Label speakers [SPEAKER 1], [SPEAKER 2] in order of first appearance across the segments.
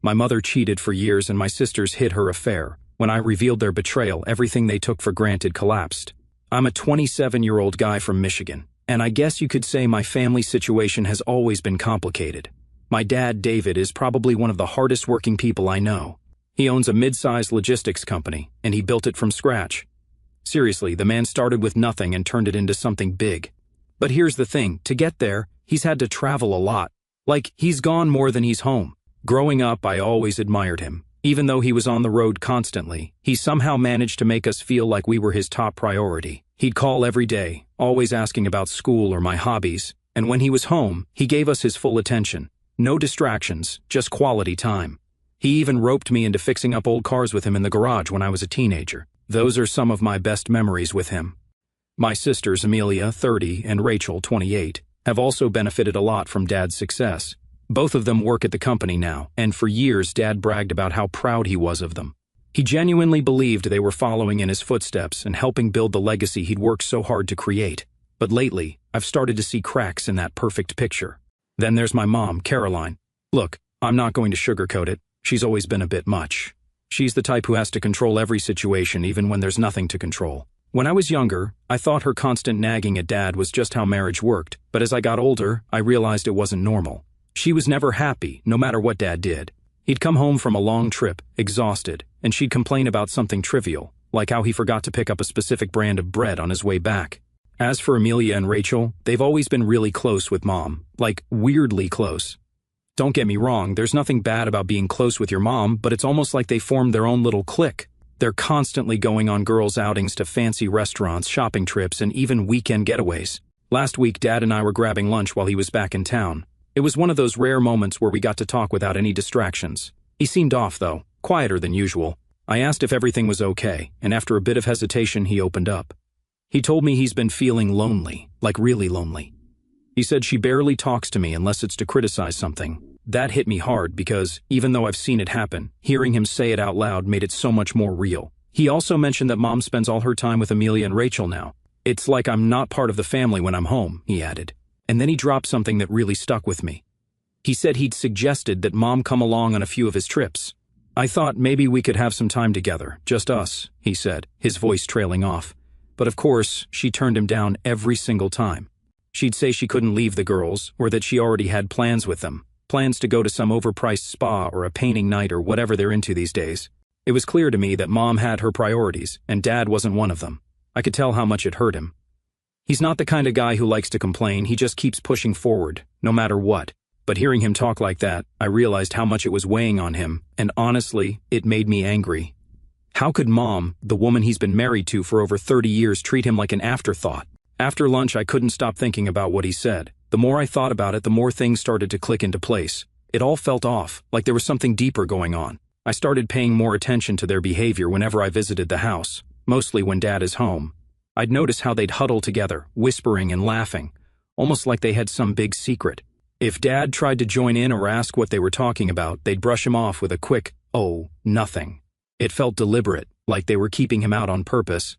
[SPEAKER 1] My mother cheated for years and my sisters hid her affair. When I revealed their betrayal, everything they took for granted collapsed. I'm a 27-year-old guy from Michigan, and I guess you could say my family situation has always been complicated. My dad, David, is probably one of the hardest working people I know. He owns a mid-sized logistics company, and he built it from scratch. Seriously, the man started with nothing and turned it into something big. But here's the thing, to get there, he's had to travel a lot. Like, he's gone more than he's home. Growing up, I always admired him. Even though he was on the road constantly, he somehow managed to make us feel like we were his top priority. He'd call every day, always asking about school or my hobbies, and when he was home, he gave us his full attention. No distractions, just quality time. He even roped me into fixing up old cars with him in the garage when I was a teenager. Those are some of my best memories with him. My sisters, Amelia, 30, and Rachel, 28, have also benefited a lot from Dad's success. Both of them work at the company now, and for years Dad bragged about how proud he was of them. He genuinely believed they were following in his footsteps and helping build the legacy he'd worked so hard to create. But lately, I've started to see cracks in that perfect picture. Then there's my mom, Caroline. Look, I'm not going to sugarcoat it. She's always been a bit much. She's the type who has to control every situation even when there's nothing to control. When I was younger, I thought her constant nagging at Dad was just how marriage worked, but as I got older, I realized it wasn't normal. She was never happy, no matter what Dad did. He'd come home from a long trip, exhausted, and she'd complain about something trivial, like how he forgot to pick up a specific brand of bread on his way back. As for Amelia and Rachel, they've always been really close with Mom, like weirdly close. Don't get me wrong, there's nothing bad about being close with your mom, but it's almost like they formed their own little clique. They're constantly going on girls' outings to fancy restaurants, shopping trips, and even weekend getaways. Last week, Dad and I were grabbing lunch while he was back in town. It was one of those rare moments where we got to talk without any distractions. He seemed off, though, quieter than usual. I asked if everything was okay, and after a bit of hesitation, he opened up. He told me he's been feeling lonely, like really lonely. He said she barely talks to me unless it's to criticize something. That hit me hard because, even though I've seen it happen, hearing him say it out loud made it so much more real. He also mentioned that Mom spends all her time with Amelia and Rachel now. It's like I'm not part of the family when I'm home, he added. And then he dropped something that really stuck with me. He said he'd suggested that Mom come along on a few of his trips. I thought maybe we could have some time together, just us, he said, his voice trailing off. But of course, she turned him down every single time. She'd say she couldn't leave the girls, or that she already had plans with them. Plans to go to some overpriced spa or a painting night or whatever they're into these days. It was clear to me that Mom had her priorities, and Dad wasn't one of them. I could tell how much it hurt him. He's not the kind of guy who likes to complain, he just keeps pushing forward, no matter what. But hearing him talk like that, I realized how much it was weighing on him, and honestly, it made me angry. How could Mom, the woman he's been married to for over 30 years, treat him like an afterthought? After lunch, I couldn't stop thinking about what he said. The more I thought about it, the more things started to click into place. It all felt off, like there was something deeper going on. I started paying more attention to their behavior whenever I visited the house, mostly when Dad is home. I'd notice how they'd huddle together, whispering and laughing, almost like they had some big secret. If Dad tried to join in or ask what they were talking about, they'd brush him off with a quick, "Oh, nothing." It felt deliberate, like they were keeping him out on purpose.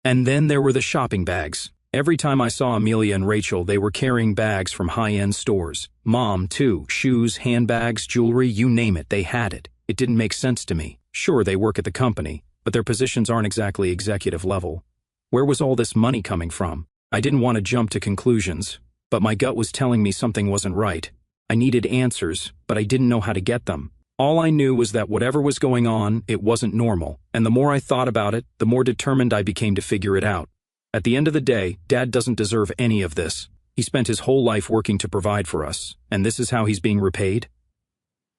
[SPEAKER 1] And then there were the shopping bags. Every time I saw Amelia and Rachel, they were carrying bags from high-end stores. Mom, too. Shoes, handbags, jewelry, you name it, they had it. It didn't make sense to me. Sure, they work at the company, but their positions aren't exactly executive level. Where was all this money coming from? I didn't want to jump to conclusions, but my gut was telling me something wasn't right. I needed answers, but I didn't know how to get them. All I knew was that whatever was going on, it wasn't normal, and the more I thought about it, the more determined I became to figure it out. At the end of the day, Dad doesn't deserve any of this. He spent his whole life working to provide for us, and this is how he's being repaid?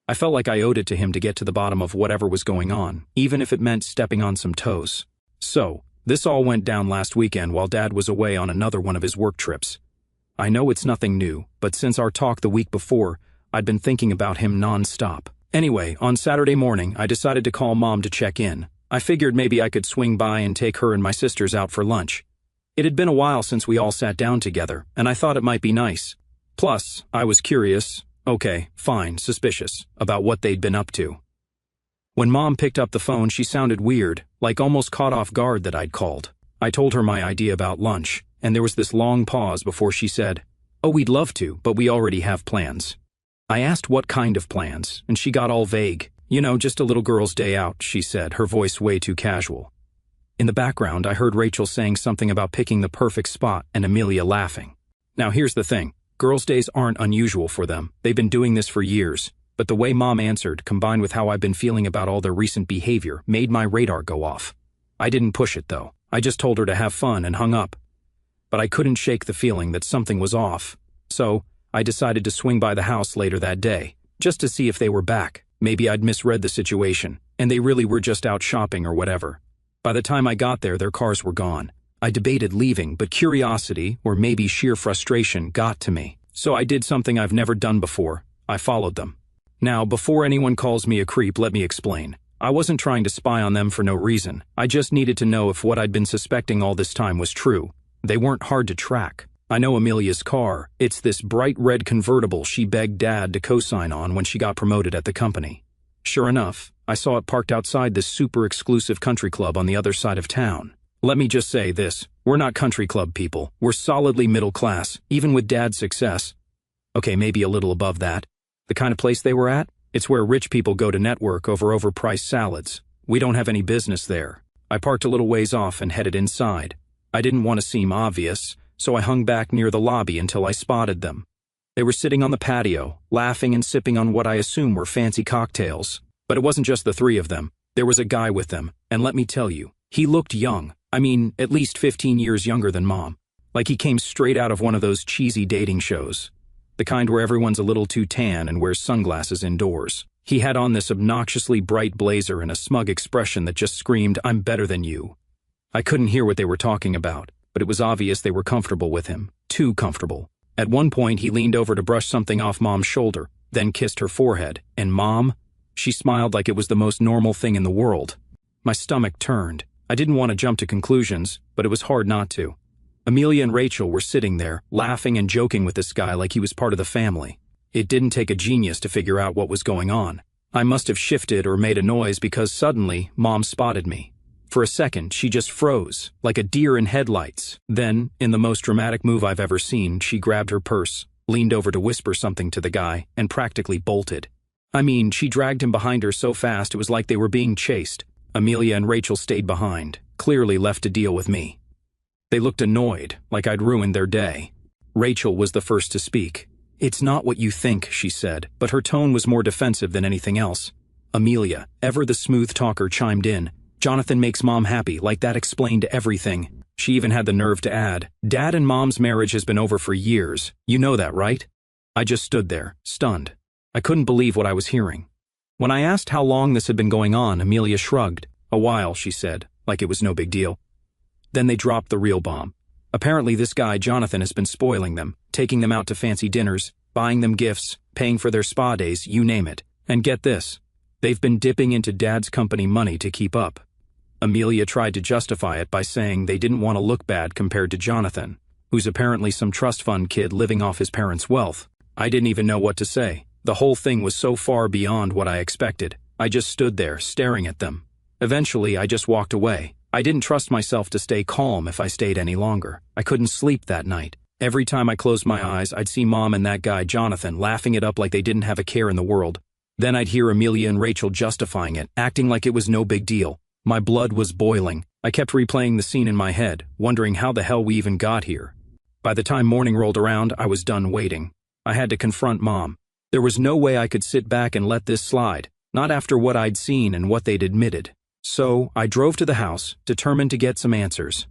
[SPEAKER 1] I felt like I owed it to him to get to the bottom of whatever was going on, even if it meant stepping on some toes. So, this all went down last weekend while Dad was away on another one of his work trips. I know it's nothing new, but since our talk the week before, I'd been thinking about him non-stop. Anyway, on Saturday morning, I decided to call Mom to check in. I figured maybe I could swing by and take her and my sisters out for lunch. It had been a while since we all sat down together, and I thought it might be nice. Plus, I was curious, okay, fine, suspicious, about what they'd been up to. When Mom picked up the phone, she sounded weird, like almost caught off guard that I'd called. I told her my idea about lunch, and there was this long pause before she said, "Oh, we'd love to, but we already have plans." I asked what kind of plans, and she got all vague. You know, just a little girl's day out, she said, her voice way too casual. In the background, I heard Rachel saying something about picking the perfect spot and Amelia laughing. Now here's the thing. Girls' days aren't unusual for them. They've been doing this for years. But the way Mom answered, combined with how I've been feeling about all their recent behavior, made my radar go off. I didn't push it, though. I just told her to have fun and hung up. But I couldn't shake the feeling that something was off. So, I decided to swing by the house later that day, just to see if they were back. Maybe I'd misread the situation, and they really were just out shopping or whatever. By the time I got there, their cars were gone. I debated leaving, but curiosity, or maybe sheer frustration, got to me. So I did something I've never done before. I followed them. Now, before anyone calls me a creep, let me explain. I wasn't trying to spy on them for no reason. I just needed to know if what I'd been suspecting all this time was true. They weren't hard to track. I know Amelia's car. It's this bright red convertible she begged Dad to co-sign on when she got promoted at the company. Sure enough, I saw it parked outside this super exclusive country club on the other side of town. Let me just say this. We're not country club people. We're solidly middle class, even with Dad's success. Okay, maybe a little above that. The kind of place they were at? It's where rich people go to network over overpriced salads. We don't have any business there. I parked a little ways off and headed inside. I didn't want to seem obvious, so I hung back near the lobby until I spotted them. They were sitting on the patio, laughing and sipping on what I assume were fancy cocktails. But it wasn't just the three of them. There was a guy with them, and let me tell you, he looked young. I mean, at least 15 years younger than Mom. Like he came straight out of one of those cheesy dating shows. The kind where everyone's a little too tan and wears sunglasses indoors. He had on this obnoxiously bright blazer and a smug expression that just screamed, "I'm better than you." I couldn't hear what they were talking about, but it was obvious they were comfortable with him. Too comfortable. At one point, he leaned over to brush something off Mom's shoulder, then kissed her forehead, and Mom? She smiled like it was the most normal thing in the world. My stomach turned. I didn't want to jump to conclusions, but it was hard not to. Amelia and Rachel were sitting there, laughing and joking with this guy like he was part of the family. It didn't take a genius to figure out what was going on. I must have shifted or made a noise because suddenly, Mom spotted me. For a second, she just froze, like a deer in headlights. Then, in the most dramatic move I've ever seen, she grabbed her purse, leaned over to whisper something to the guy, and practically bolted. I mean, she dragged him behind her so fast it was like they were being chased. Amelia and Rachel stayed behind, clearly left to deal with me. They looked annoyed, like I'd ruined their day. Rachel was the first to speak. "It's not what you think," she said, but her tone was more defensive than anything else. Amelia, ever the smooth talker, chimed in. "Jonathan makes Mom happy, like that explained everything." She even had the nerve to add, "Dad and Mom's marriage has been over for years. You know that, right?" I just stood there, stunned. I couldn't believe what I was hearing. When I asked how long this had been going on, Amelia shrugged. "A while," she said, like it was no big deal. Then they dropped the real bomb. Apparently this guy, Jonathan, has been spoiling them, taking them out to fancy dinners, buying them gifts, paying for their spa days, you name it. And get this, they've been dipping into Dad's company money to keep up. Amelia tried to justify it by saying they didn't want to look bad compared to Jonathan, who's apparently some trust fund kid living off his parents' wealth. I didn't even know what to say. The whole thing was so far beyond what I expected. I just stood there, staring at them. Eventually, I just walked away. I didn't trust myself to stay calm if I stayed any longer. I couldn't sleep that night. Every time I closed my eyes, I'd see Mom and that guy, Jonathan, laughing it up like they didn't have a care in the world. Then I'd hear Amelia and Rachel justifying it, acting like it was no big deal. My blood was boiling. I kept replaying the scene in my head, wondering how the hell we even got here. By the time morning rolled around, I was done waiting. I had to confront Mom. There was no way I could sit back and let this slide, not after what I'd seen and what they'd admitted. So, I drove to the house, determined to get some answers.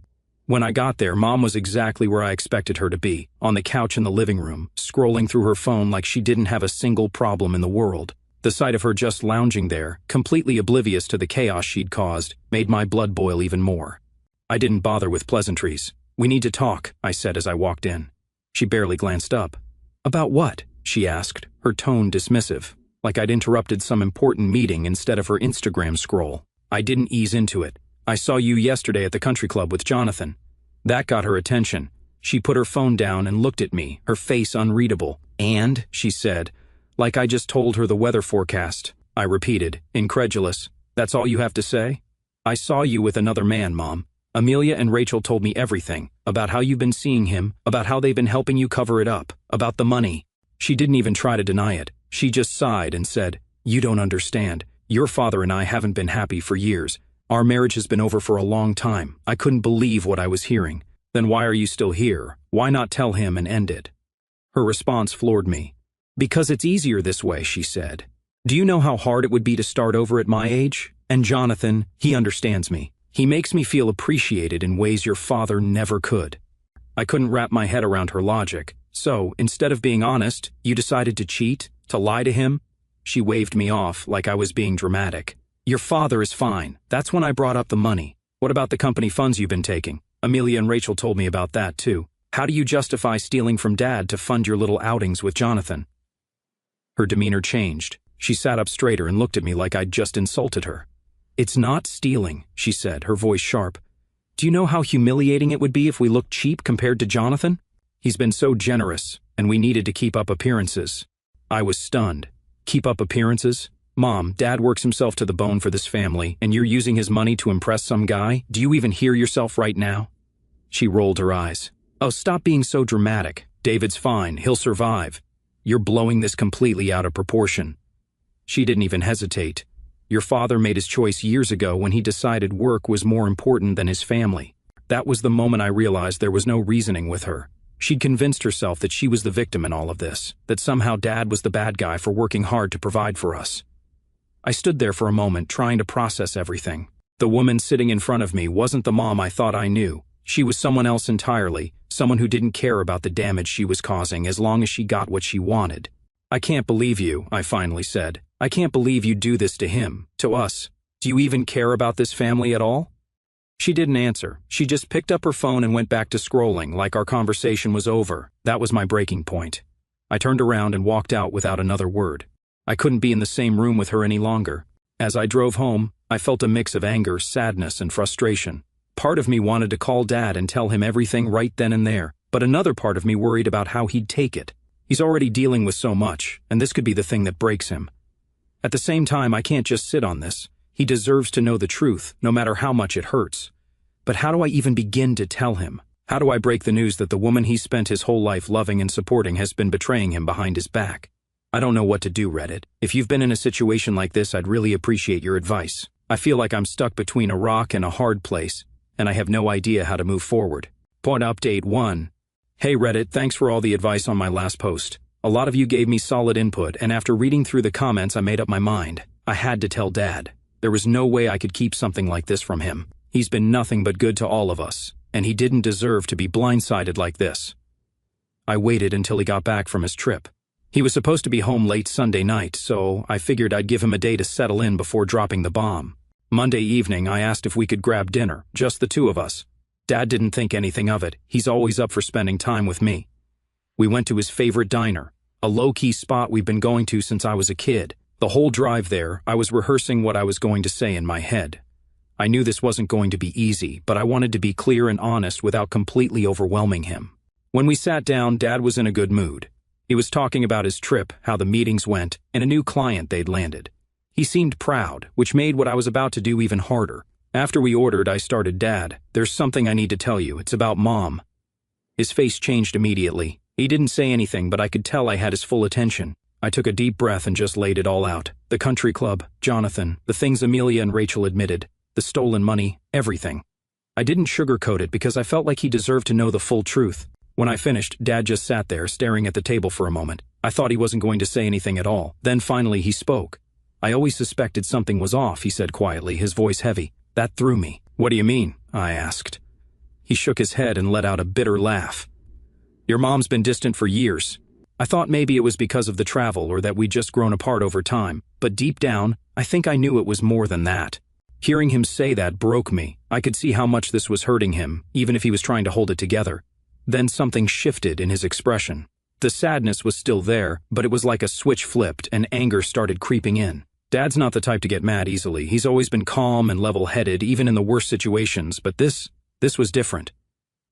[SPEAKER 1] When I got there, Mom was exactly where I expected her to be, on the couch in the living room, scrolling through her phone like she didn't have a single problem in the world. The sight of her just lounging there, completely oblivious to the chaos she'd caused, made my blood boil even more. I didn't bother with pleasantries. "We need to talk," I said as I walked in. She barely glanced up. "About what?" she asked, her tone dismissive, like I'd interrupted some important meeting instead of her Instagram scroll. I didn't ease into it. "I saw you yesterday at the country club with Jonathan." That got her attention. She put her phone down and looked at me, her face unreadable. "And?" she said, like I just told her the weather forecast. I repeated, incredulous. "That's all you have to say?" "I saw you with another man, Mom. Amelia and Rachel told me everything, about how you've been seeing him, about how they've been helping you cover it up, about the money." She didn't even try to deny it. She just sighed and said, "You don't understand. Your father and I haven't been happy for years. Our marriage has been over for a long time." I couldn't believe what I was hearing. "Then why are you still here? Why not tell him and end it?" Her response floored me. "Because it's easier this way," she said. "Do you know how hard it would be to start over at my age? And Jonathan, he understands me. He makes me feel appreciated in ways your father never could." I couldn't wrap my head around her logic. "So, instead of being honest, you decided to cheat? To lie to him?" She waved me off like I was being dramatic. "Your father is fine. That's when I brought up the money. What about the company funds you've been taking? Amelia and Rachel told me about that too. How do you justify stealing from Dad to fund your little outings with Jonathan?" Her demeanor changed. She sat up straighter and looked at me like I'd just insulted her. "It's not stealing," she said, her voice sharp. "Do you know how humiliating it would be if we looked cheap compared to Jonathan? He's been so generous, and we needed to keep up appearances." I was stunned. "Keep up appearances? Mom, Dad works himself to the bone for this family, and you're using his money to impress some guy? Do you even hear yourself right now?" She rolled her eyes. "Oh, stop being so dramatic. David's fine. He'll survive. You're blowing this completely out of proportion." She didn't even hesitate. "Your father made his choice years ago when he decided work was more important than his family." That was the moment I realized there was no reasoning with her. She'd convinced herself that she was the victim in all of this, that somehow Dad was the bad guy for working hard to provide for us. I stood there for a moment, trying to process everything. The woman sitting in front of me wasn't the mom I thought I knew. She was someone else entirely, someone who didn't care about the damage she was causing as long as she got what she wanted. "I can't believe you," I finally said. "I can't believe you do this to him, to us. Do you even care about this family at all?" She didn't answer. She just picked up her phone and went back to scrolling like our conversation was over. That was my breaking point. I turned around and walked out without another word. I couldn't be in the same room with her any longer. As I drove home, I felt a mix of anger, sadness, and frustration. Part of me wanted to call Dad and tell him everything right then and there, but another part of me worried about how he'd take it. He's already dealing with so much, and this could be the thing that breaks him. At the same time, I can't just sit on this. He deserves to know the truth, no matter how much it hurts. But how do I even begin to tell him? How do I break the news that the woman he spent his whole life loving and supporting has been betraying him behind his back? I don't know what to do, Reddit. If you've been in a situation like this, I'd really appreciate your advice. I feel like I'm stuck between a rock and a hard place, and I have no idea how to move forward. Point update 1. Hey Reddit, thanks for all the advice on my last post. A lot of you gave me solid input, and after reading through the comments I made up my mind. I had to tell Dad. There was no way I could keep something like this from him. He's been nothing but good to all of us, and he didn't deserve to be blindsided like this. I waited until he got back from his trip. He was supposed to be home late Sunday night, so I figured I'd give him a day to settle in before dropping the bomb. Monday evening, I asked if we could grab dinner, just the two of us. Dad didn't think anything of it. He's always up for spending time with me. We went to his favorite diner, a low-key spot we've been going to since I was a kid. The whole drive there, I was rehearsing what I was going to say in my head. I knew this wasn't going to be easy, but I wanted to be clear and honest without completely overwhelming him. When we sat down, Dad was in a good mood. He was talking about his trip, how the meetings went, and a new client they'd landed. He seemed proud, which made what I was about to do even harder. After we ordered, I started, "Dad, there's something I need to tell you. It's about Mom." His face changed immediately. He didn't say anything, but I could tell I had his full attention. I took a deep breath and just laid it all out. The country club, Jonathan, the things Amelia and Rachel admitted, the stolen money, everything. I didn't sugarcoat it because I felt like he deserved to know the full truth. When I finished, Dad just sat there, staring at the table for a moment. I thought he wasn't going to say anything at all. Then finally he spoke. "I always suspected something was off," he said quietly, his voice heavy. That threw me. "What do you mean?" I asked. He shook his head and let out a bitter laugh. "Your mom's been distant for years. I thought maybe it was because of the travel or that we'd just grown apart over time, but deep down, I think I knew it was more than that." Hearing him say that broke me. I could see how much this was hurting him, even if he was trying to hold it together. Then something shifted in his expression. The sadness was still there, but it was like a switch flipped and anger started creeping in. Dad's not the type to get mad easily. He's always been calm and level-headed, even in the worst situations, but this was different.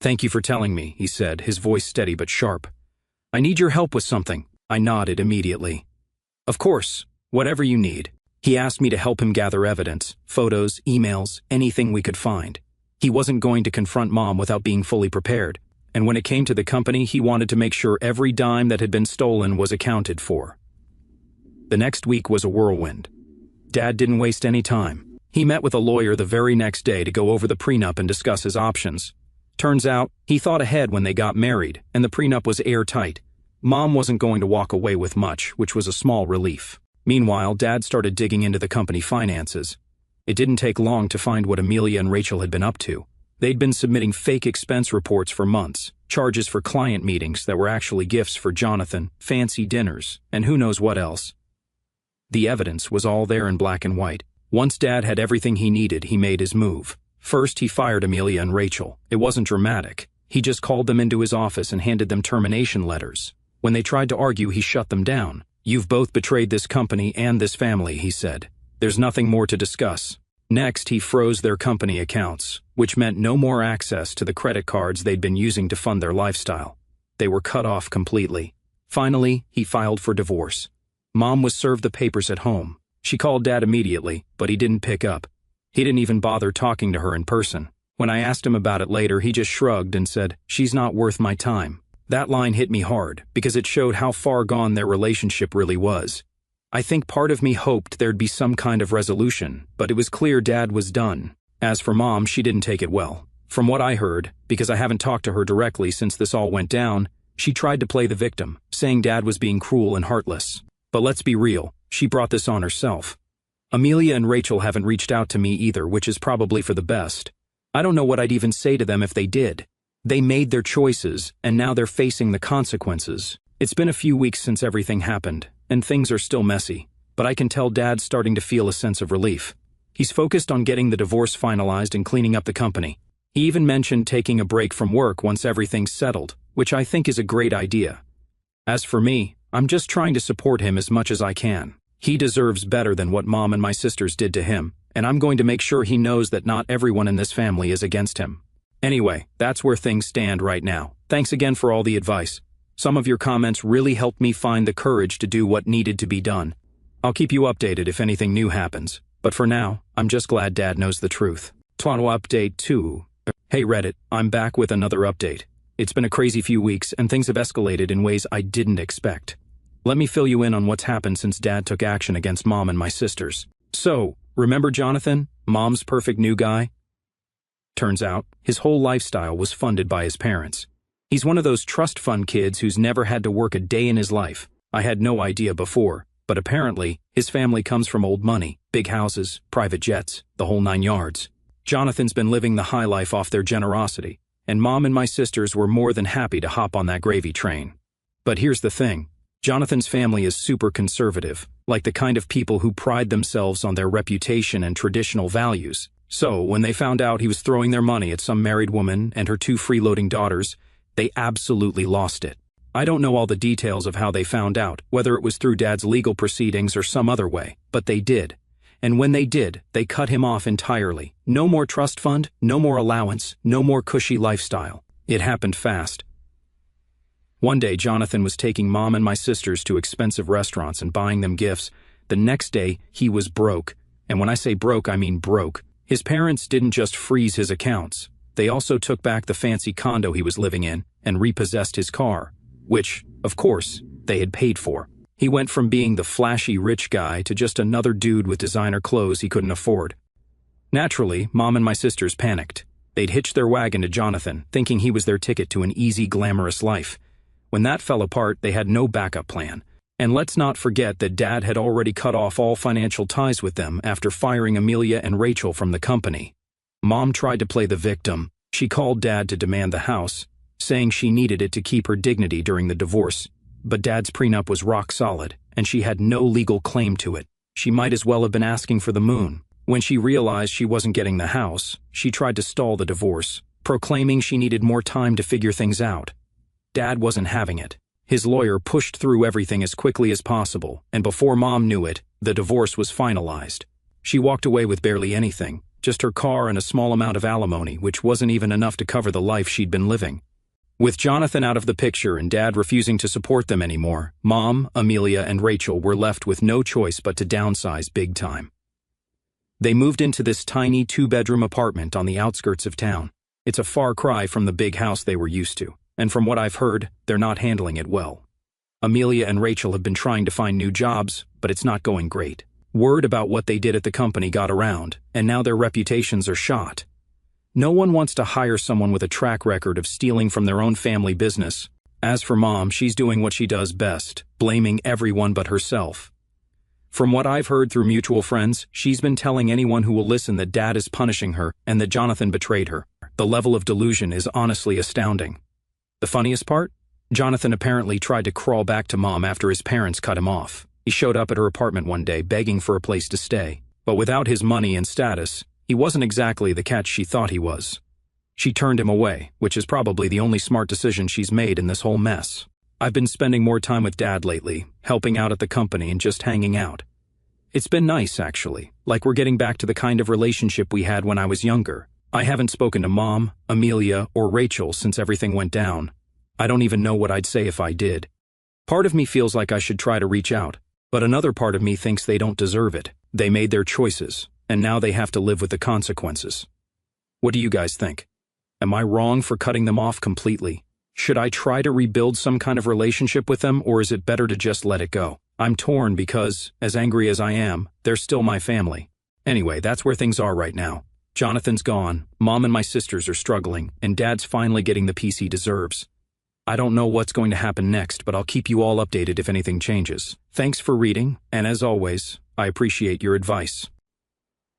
[SPEAKER 1] "Thank you for telling me," he said, his voice steady but sharp. "I need your help with something." I nodded immediately. "Of course, whatever you need." He asked me to help him gather evidence, photos, emails, anything we could find. He wasn't going to confront Mom without being fully prepared, and when it came to the company, he wanted to make sure every dime that had been stolen was accounted for. The next week was a whirlwind. Dad didn't waste any time. He met with a lawyer the very next day to go over the prenup and discuss his options. Turns out, he thought ahead when they got married, and the prenup was airtight. Mom wasn't going to walk away with much, which was a small relief. Meanwhile, Dad started digging into the company finances. It didn't take long to find what Amelia and Rachel had been up to. They'd been submitting fake expense reports for months, charges for client meetings that were actually gifts for Jonathan, fancy dinners, and who knows what else. The evidence was all there in black and white. Once Dad had everything he needed, he made his move. First, he fired Amelia and Rachel. It wasn't dramatic. He just called them into his office and handed them termination letters. When they tried to argue, he shut them down. "You've both betrayed this company and this family," he said. "There's nothing more to discuss." Next, he froze their company accounts, which meant no more access to the credit cards they'd been using to fund their lifestyle. They were cut off completely. Finally, he filed for divorce. Mom was served the papers at home. She called Dad immediately, but he didn't pick up. He didn't even bother talking to her in person. When I asked him about it later, he just shrugged and said, "She's not worth my time." That line hit me hard, because it showed how far gone their relationship really was. I think part of me hoped there'd be some kind of resolution, but it was clear Dad was done. As for Mom, she didn't take it well. From what I heard, because I haven't talked to her directly since this all went down, she tried to play the victim, saying Dad was being cruel and heartless. But let's be real, she brought this on herself. Amelia and Rachel haven't reached out to me either, which is probably for the best. I don't know what I'd even say to them if they did. They made their choices, and now they're facing the consequences. It's been a few weeks since everything happened, and things are still messy, but I can tell Dad's starting to feel a sense of relief. He's focused on getting the divorce finalized and cleaning up the company. He even mentioned taking a break from work once everything's settled, which I think is a great idea. As for me, I'm just trying to support him as much as I can. He deserves better than what Mom and my sisters did to him, and I'm going to make sure he knows that not everyone in this family is against him. Anyway, that's where things stand right now. Thanks again for all the advice. Some of your comments really helped me find the courage to do what needed to be done. I'll keep you updated if anything new happens, but for now, I'm just glad Dad knows the truth. Toronto update 2. Hey Reddit, I'm back with another update. It's been a crazy few weeks and things have escalated in ways I didn't expect. Let me fill you in on what's happened since Dad took action against Mom and my sisters. So, remember Jonathan, Mom's perfect new guy? Turns out, his whole lifestyle was funded by his parents. He's one of those trust fund kids who's never had to work a day in his life. I had no idea before, but apparently, his family comes from old money, big houses, private jets, the whole 9 yards. Jonathan's been living the high life off their generosity, and Mom and my sisters were more than happy to hop on that gravy train. But here's the thing. Jonathan's family is super conservative, like the kind of people who pride themselves on their reputation and traditional values. So, when they found out he was throwing their money at some married woman and her 2 freeloading daughters, they absolutely lost it. I don't know all the details of how they found out, whether it was through Dad's legal proceedings or some other way, but they did. And when they did, they cut him off entirely. No more trust fund, no more allowance, no more cushy lifestyle. It happened fast. One day, Jonathan was taking Mom and my sisters to expensive restaurants and buying them gifts. The next day, he was broke. And when I say broke, I mean broke. His parents didn't just freeze his accounts. They also took back the fancy condo he was living in and repossessed his car, which, of course, they had paid for. He went from being the flashy rich guy to just another dude with designer clothes he couldn't afford. Naturally, Mom and my sisters panicked. They'd hitched their wagon to Jonathan, thinking he was their ticket to an easy, glamorous life. When that fell apart, they had no backup plan. And let's not forget that Dad had already cut off all financial ties with them after firing Amelia and Rachel from the company. Mom tried to play the victim. She called Dad to demand the house, saying she needed it to keep her dignity during the divorce. But Dad's prenup was rock solid, and she had no legal claim to it. She might as well have been asking for the moon. When she realized she wasn't getting the house, she tried to stall the divorce, proclaiming she needed more time to figure things out. Dad wasn't having it. His lawyer pushed through everything as quickly as possible, and before Mom knew it, the divorce was finalized. She walked away with barely anything, just her car and a small amount of alimony, which wasn't even enough to cover the life she'd been living. With Jonathan out of the picture and Dad refusing to support them anymore, Mom, Amelia, and Rachel were left with no choice but to downsize big time. They moved into this tiny 2-bedroom apartment on the outskirts of town. It's a far cry from the big house they were used to, and from what I've heard, they're not handling it well. Amelia and Rachel have been trying to find new jobs, but it's not going great. Word about what they did at the company got around, and now their reputations are shot. No one wants to hire someone with a track record of stealing from their own family business. As for Mom, she's doing what she does best, blaming everyone but herself. From what I've heard through mutual friends, she's been telling anyone who will listen that Dad is punishing her and that Jonathan betrayed her. The level of delusion is honestly astounding. The funniest part? Jonathan apparently tried to crawl back to Mom after his parents cut him off. He showed up at her apartment one day begging for a place to stay. But without his money and status, he wasn't exactly the catch she thought he was. She turned him away, which is probably the only smart decision she's made in this whole mess. I've been spending more time with Dad lately, helping out at the company and just hanging out. It's been nice, actually, like we're getting back to the kind of relationship we had when I was younger. I haven't spoken to Mom, Amelia, or Rachel since everything went down. I don't even know what I'd say if I did. Part of me feels like I should try to reach out, but another part of me thinks they don't deserve it. They made their choices, and now they have to live with the consequences. What do you guys think? Am I wrong for cutting them off completely? Should I try to rebuild some kind of relationship with them, or is it better to just let it go? I'm torn because, as angry as I am, they're still my family. Anyway, that's where things are right now. Jonathan's gone, Mom and my sisters are struggling, and Dad's finally getting the peace he deserves. I don't know what's going to happen next, but I'll keep you all updated if anything changes. Thanks for reading, and as always, I appreciate your advice.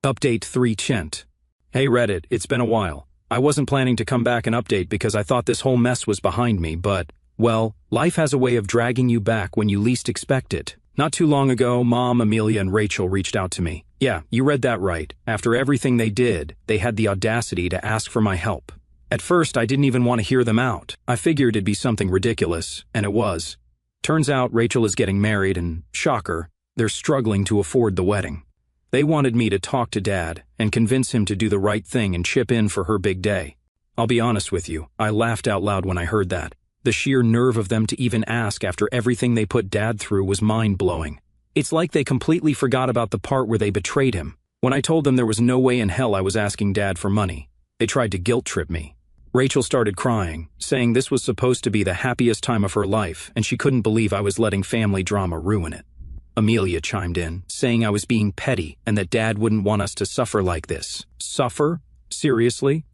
[SPEAKER 1] Update 3 Chent. Hey Reddit, it's been a while. I wasn't planning to come back and update because I thought this whole mess was behind me, but, well, life has a way of dragging you back when you least expect it. Not too long ago, Mom, Amelia, and Rachel reached out to me. Yeah, you read that right. After everything they did, they had the audacity to ask for my help. At first, I didn't even want to hear them out. I figured it'd be something ridiculous, and it was. Turns out Rachel is getting married and, shocker, they're struggling to afford the wedding. They wanted me to talk to Dad and convince him to do the right thing and chip in for her big day. I'll be honest with you, I laughed out loud when I heard that. The sheer nerve of them to even ask after everything they put Dad through was mind-blowing. It's like they completely forgot about the part where they betrayed him. When I told them there was no way in hell I was asking Dad for money, they tried to guilt-trip me. Rachel started crying, saying this was supposed to be the happiest time of her life and she couldn't believe I was letting family drama ruin it. Amelia chimed in, saying I was being petty and that Dad wouldn't want us to suffer like this. Suffer? Seriously?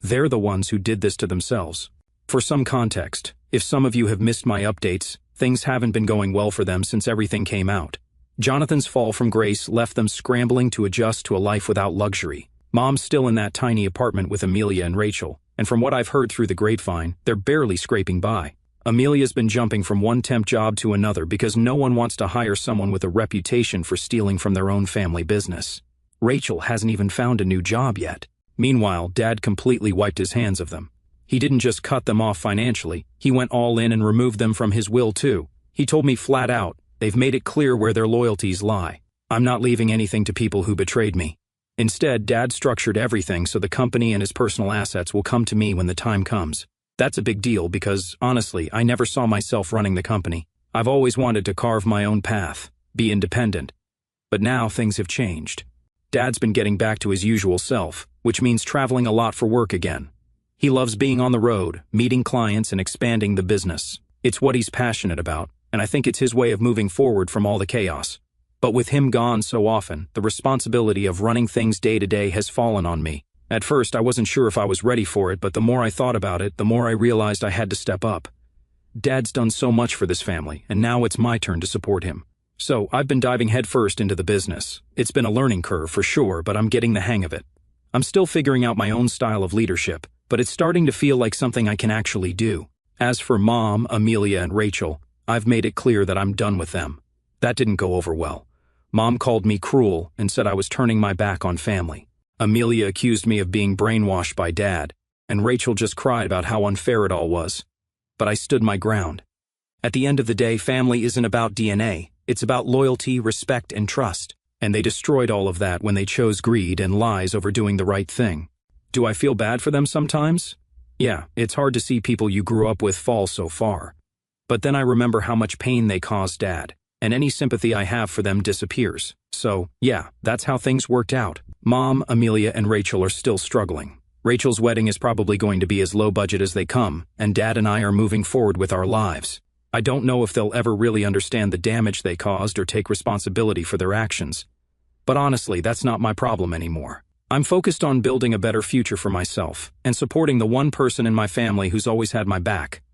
[SPEAKER 1] They're the ones who did this to themselves. For some context, if some of you have missed my updates, things haven't been going well for them since everything came out. Jonathan's fall from grace left them scrambling to adjust to a life without luxury. Mom's still in that tiny apartment with Amelia and Rachel, and from what I've heard through the grapevine, they're barely scraping by. Amelia's been jumping from one temp job to another because no one wants to hire someone with a reputation for stealing from their own family business. Rachel hasn't even found a new job yet. Meanwhile, Dad completely wiped his hands of them. He didn't just cut them off financially, he went all in and removed them from his will too. He told me flat out, they've made it clear where their loyalties lie. I'm not leaving anything to people who betrayed me. Instead, Dad structured everything so the company and his personal assets will come to me when the time comes. That's a big deal because, honestly, I never saw myself running the company. I've always wanted to carve my own path, be independent. But now things have changed. Dad's been getting back to his usual self, which means traveling a lot for work again. He loves being on the road, meeting clients, and expanding the business. It's what he's passionate about, and I think it's his way of moving forward from all the chaos. But with him gone so often, the responsibility of running things day to day has fallen on me. At first, I wasn't sure if I was ready for it, but the more I thought about it, the more I realized I had to step up. Dad's done so much for this family, and now it's my turn to support him. So, I've been diving headfirst into the business. It's been a learning curve for sure, but I'm getting the hang of it. I'm still figuring out my own style of leadership, but it's starting to feel like something I can actually do. As for Mom, Amelia, and Rachel, I've made it clear that I'm done with them. That didn't go over well. Mom called me cruel and said I was turning my back on family. Amelia accused me of being brainwashed by Dad, and Rachel just cried about how unfair it all was. But I stood my ground. At the end of the day, family isn't about DNA. It's about loyalty, respect, and trust. And they destroyed all of that when they chose greed and lies over doing the right thing. Do I feel bad for them sometimes? Yeah, it's hard to see people you grew up with fall so far. But then I remember how much pain they caused Dad, and any sympathy I have for them disappears. So, yeah, that's how things worked out. Mom, Amelia, and Rachel are still struggling. Rachel's wedding is probably going to be as low budget as they come, and Dad and I are moving forward with our lives. I don't know if they'll ever really understand the damage they caused or take responsibility for their actions. But honestly, that's not my problem anymore. I'm focused on building a better future for myself and supporting the one person in my family who's always had my back.